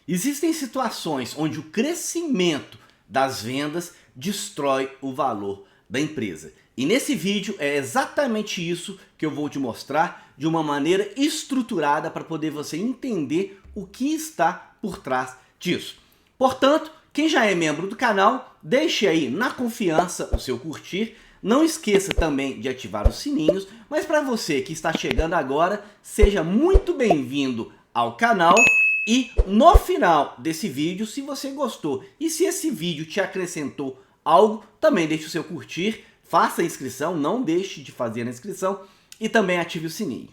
Existem situações onde o crescimento das vendas destrói o valor da empresa. E nesse vídeo é exatamente isso que eu vou te mostrar de uma maneira estruturada para poder você entender o que está por trás disso. Portanto, quem já é membro do canal, deixe aí na confiança o seu curtir. Não esqueça também de ativar os sininhos, mas para você que está chegando agora, seja muito bem-vindo ao canal. E no final desse vídeo, se você gostou e se esse vídeo te acrescentou algo, também deixe o seu curtir, faça a inscrição, não deixe de fazer a inscrição e também ative o sininho,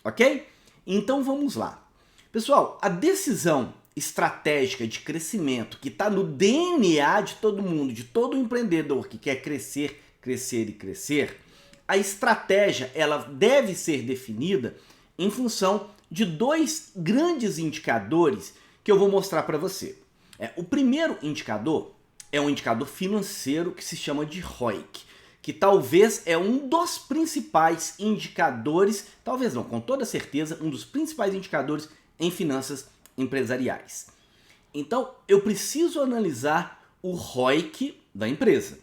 ok? Então vamos lá. Pessoal, a decisão estratégica de crescimento que está no DNA de todo mundo, de todo empreendedor que quer crescer, crescer e crescer, a estratégia ela deve ser definida em função de dois grandes indicadores que eu vou mostrar para você. O primeiro indicador é um indicador financeiro que se chama de ROIC, que talvez é um dos principais indicadores, talvez não, com toda certeza, um dos principais indicadores em finanças empresariais. Então, eu preciso analisar o ROIC da empresa,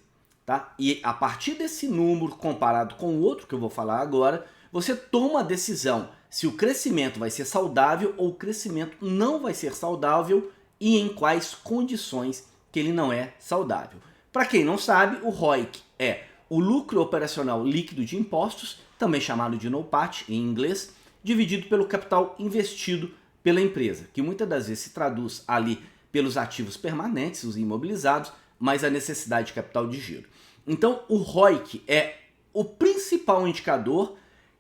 tá? E a partir desse número comparado com o outro que eu vou falar agora, você toma a decisão se o crescimento vai ser saudável ou o crescimento não vai ser saudável e em quais condições que ele não é saudável. Para quem não sabe, o ROIC é o lucro operacional líquido de impostos, também chamado de NOPAT em inglês, dividido pelo capital investido pela empresa, que muitas das vezes se traduz ali pelos ativos permanentes, os imobilizados, mais a necessidade de capital de giro. Então, o ROIC é o principal indicador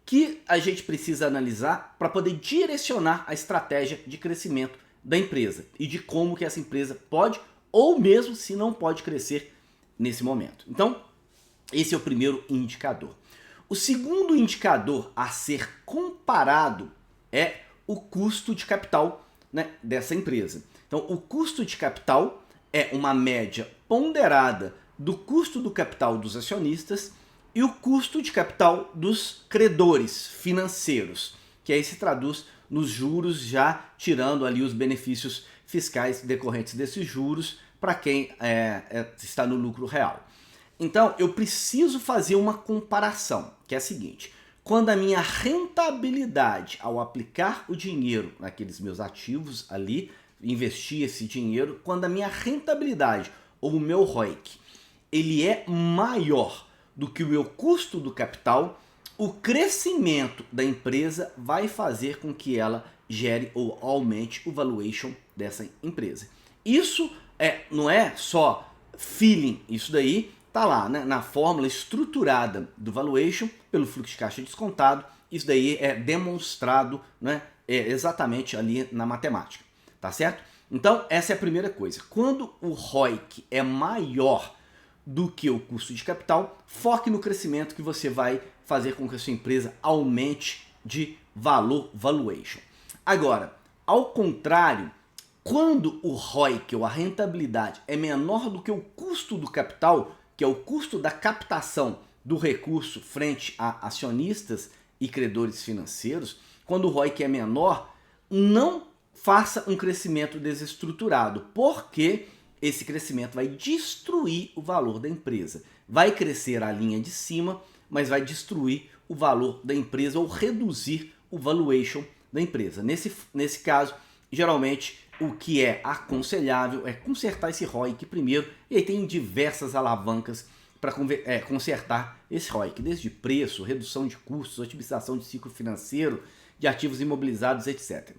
que a gente precisa analisar para poder direcionar a estratégia de crescimento da empresa e de como que essa empresa pode ou mesmo se não pode crescer nesse momento. Então, esse é o primeiro indicador. O segundo indicador a ser comparado é o custo de capital, né, dessa empresa. Então, o custo de capital é uma média ponderada do custo do capital dos acionistas e o custo de capital dos credores financeiros, que aí se traduz nos juros, já tirando ali os benefícios fiscais decorrentes desses juros para quem está no lucro real. Então, eu preciso fazer uma comparação, que é a seguinte: quando a minha rentabilidade ao aplicar o dinheiro naqueles meus ativos ali, investir esse dinheiro, quando a minha rentabilidade ou o meu ROIC, ele é maior do que o meu custo do capital, o crescimento da empresa vai fazer com que ela gere ou aumente o valuation dessa empresa. Isso não é só feeling, isso daí tá lá, né, na fórmula estruturada do valuation pelo fluxo de caixa descontado. Isso daí é demonstrado, né, exatamente ali na matemática, tá certo? Então essa é a primeira coisa. Quando o ROIC é maior do que o custo de capital, foque no crescimento que você vai fazer com que a sua empresa aumente de valor, valuation. Agora, ao contrário, quando o ROIC ou a rentabilidade é menor do que o custo do capital, que é o custo da captação do recurso frente a acionistas e credores financeiros, quando o ROIC é menor, não faça um crescimento desestruturado, porque esse crescimento vai destruir o valor da empresa. Vai crescer a linha de cima, mas vai destruir o valor da empresa ou reduzir o valuation da empresa. Nesse caso, geralmente, o que é aconselhável é consertar esse ROIC primeiro, e aí tem diversas alavancas para consertar esse ROIC, desde preço, redução de custos, otimização de ciclo financeiro, de ativos imobilizados, etc.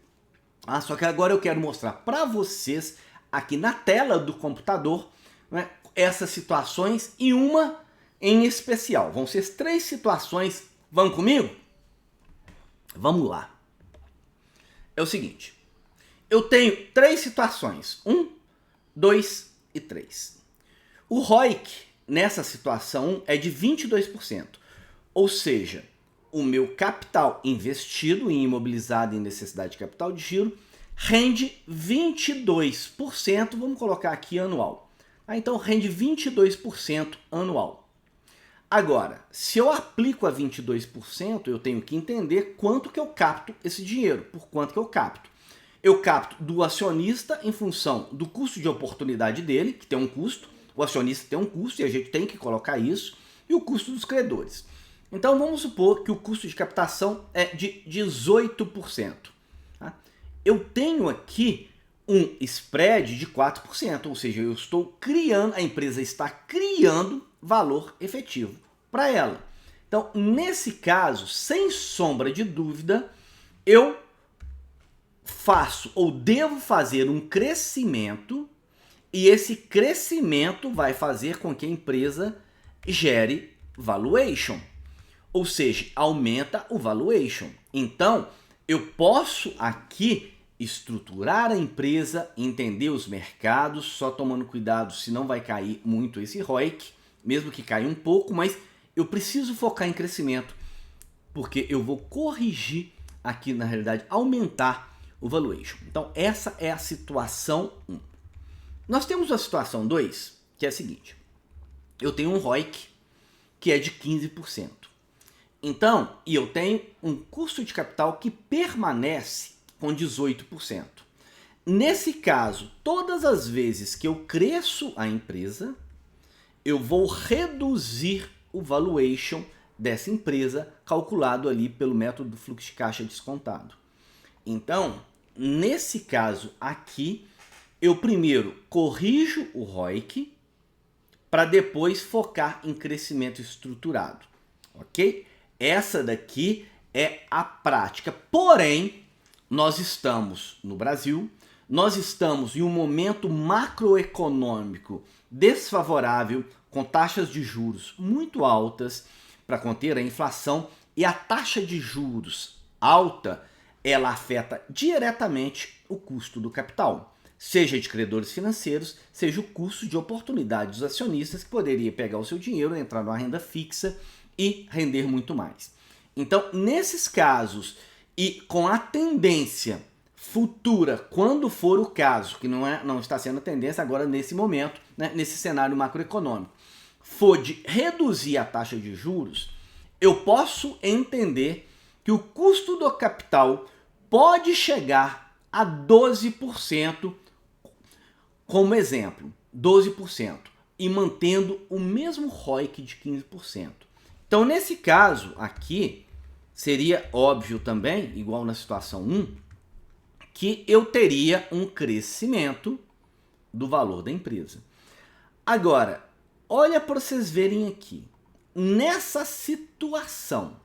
Só que agora eu quero mostrar para vocês aqui na tela do computador, né, essas situações e uma em especial. Vão ser 3 situações. Vão comigo? Vamos lá. É o seguinte. Eu tenho 3 situações. 1, 2 e 3. O ROIC nessa situação é de 22%. Ou seja, o meu capital investido em imobilizado em necessidade de capital de giro rende 22%, vamos colocar aqui anual. Então rende 22% anual. Agora, se eu aplico a 22%, eu tenho que entender quanto que eu capto esse dinheiro, por quanto que eu capto. eu capto do acionista em função do custo de oportunidade dele, que tem um custo, o acionista tem um custo e a gente tem que colocar isso, e o custo dos credores. Então vamos supor que o custo de captação é de 18%. Tá? Eu tenho aqui um spread de 4%, ou seja, eu estou criando, a empresa está criando valor efetivo para ela. Então, nesse caso, sem sombra de dúvida, eu faço ou devo fazer um crescimento e esse crescimento vai fazer com que a empresa gere valuation, ou seja, aumenta o valuation. Então, eu posso aqui estruturar a empresa, entender os mercados, só tomando cuidado se não vai cair muito esse ROIC, mesmo que caia um pouco, mas eu preciso focar em crescimento, porque eu vou corrigir aqui, na realidade, aumentar o valuation. Então, essa é a situação 1. Nós temos a situação 2, que é a seguinte. Eu tenho um ROIC que é de 15%. Então, e eu tenho um custo de capital que permanece com 18%. Nesse caso, todas as vezes que eu cresço a empresa, eu vou reduzir o valuation dessa empresa, calculado ali pelo método do fluxo de caixa descontado. Então, nesse caso aqui, eu primeiro corrijo o ROIC para depois focar em crescimento estruturado, ok? Essa daqui é a prática. Porém, nós estamos no Brasil, nós estamos em um momento macroeconômico desfavorável, com taxas de juros muito altas para conter a inflação, e a taxa de juros alta, ela afeta diretamente o custo do capital, seja de credores financeiros, seja o custo de oportunidade dos acionistas, que poderia pegar o seu dinheiro, entrar numa renda fixa e render muito mais. Então, nesses casos, e com a tendência futura, quando for o caso, que não está sendo a tendência agora nesse momento, né, nesse cenário macroeconômico, for de reduzir a taxa de juros, eu posso entender que o custo do capital pode chegar a 12%, como exemplo, 12%, e mantendo o mesmo ROIC de 15%. Então, nesse caso aqui, seria óbvio também, igual na situação 1, que eu teria um crescimento do valor da empresa. Agora, olha para vocês verem aqui. Nessa situação,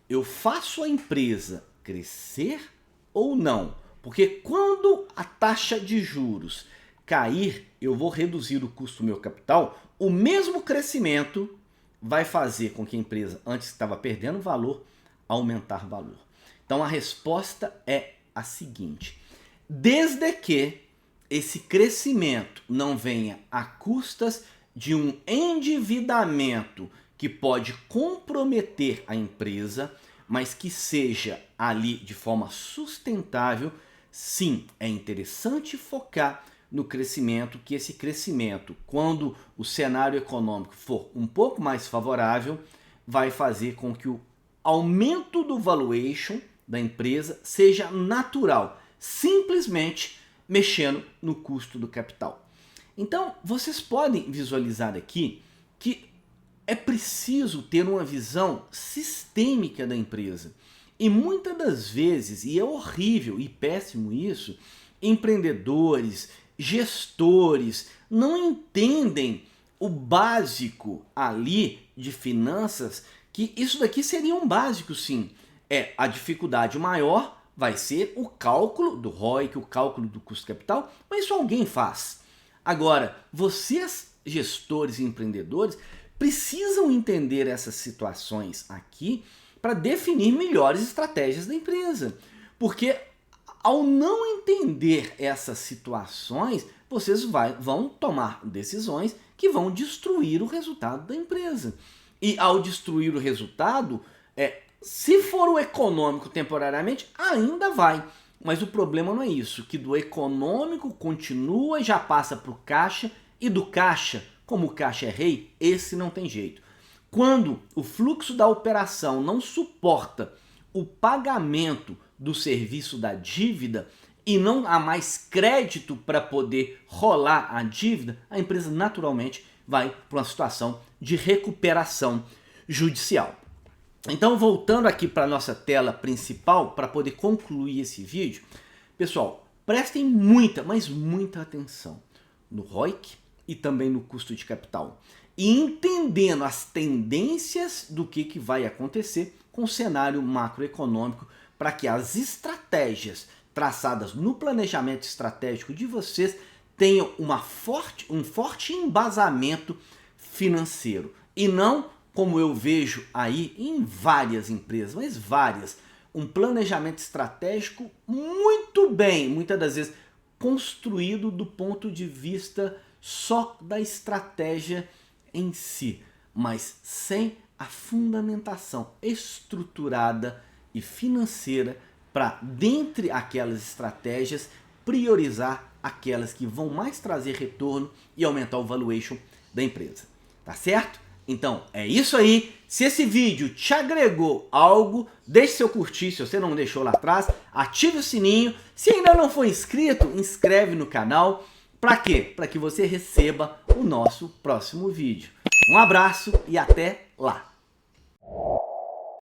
eu faço a empresa crescer ou não? Porque quando a taxa de juros cair, eu vou reduzir o custo do meu capital, o mesmo crescimento vai fazer com que a empresa, antes que estava perdendo valor, aumentar valor. Então a resposta é a seguinte: desde que esse crescimento não venha a custas de um endividamento que pode comprometer a empresa, mas que seja ali de forma sustentável, sim, é interessante focar no crescimento, que esse crescimento, quando o cenário econômico for um pouco mais favorável, vai fazer com que o aumento do valuation da empresa seja natural, simplesmente mexendo no custo do capital. Então, vocês podem visualizar aqui que é preciso ter uma visão sistêmica da empresa. E muitas das vezes, e é horrível e péssimo isso, empreendedores, gestores não entendem o básico ali de finanças, que isso daqui seria um básico sim. A dificuldade maior vai ser o cálculo do ROIC, o cálculo do custo capital, mas isso alguém faz. Agora, vocês, gestores e empreendedores, precisam entender essas situações aqui para definir melhores estratégias da empresa. Porque ao não entender essas situações, vocês vão tomar decisões que vão destruir o resultado da empresa. E ao destruir o resultado, se for o econômico temporariamente, ainda vai. Mas o problema não é isso, que do econômico continua e já passa para o caixa, e do caixa, como o caixa é rei, esse não tem jeito. Quando o fluxo da operação não suporta o pagamento do serviço da dívida e não há mais crédito para poder rolar a dívida, a empresa naturalmente vai para uma situação de recuperação judicial. Então, voltando aqui para a nossa tela principal, para poder concluir esse vídeo, pessoal, prestem muita, mas muita atenção no ROIC e também no custo de capital. E entendendo as tendências do que vai acontecer com o cenário macroeconômico, para que as estratégias traçadas no planejamento estratégico de vocês tenham um forte embasamento financeiro. E não, como eu vejo aí em várias empresas, mas várias, um planejamento estratégico muito bem, muitas das vezes, construído do ponto de vista só da estratégia em si, mas sem a fundamentação estruturada e financeira para, dentre aquelas estratégias, priorizar aquelas que vão mais trazer retorno e aumentar o valuation da empresa. Tá certo? Então é isso aí. Se esse vídeo te agregou algo, deixe seu curtir se você não deixou lá atrás, ative o sininho. Se ainda não for inscrito, inscreve no canal. Para quê? Para que você receba o nosso próximo vídeo. Um abraço e até lá!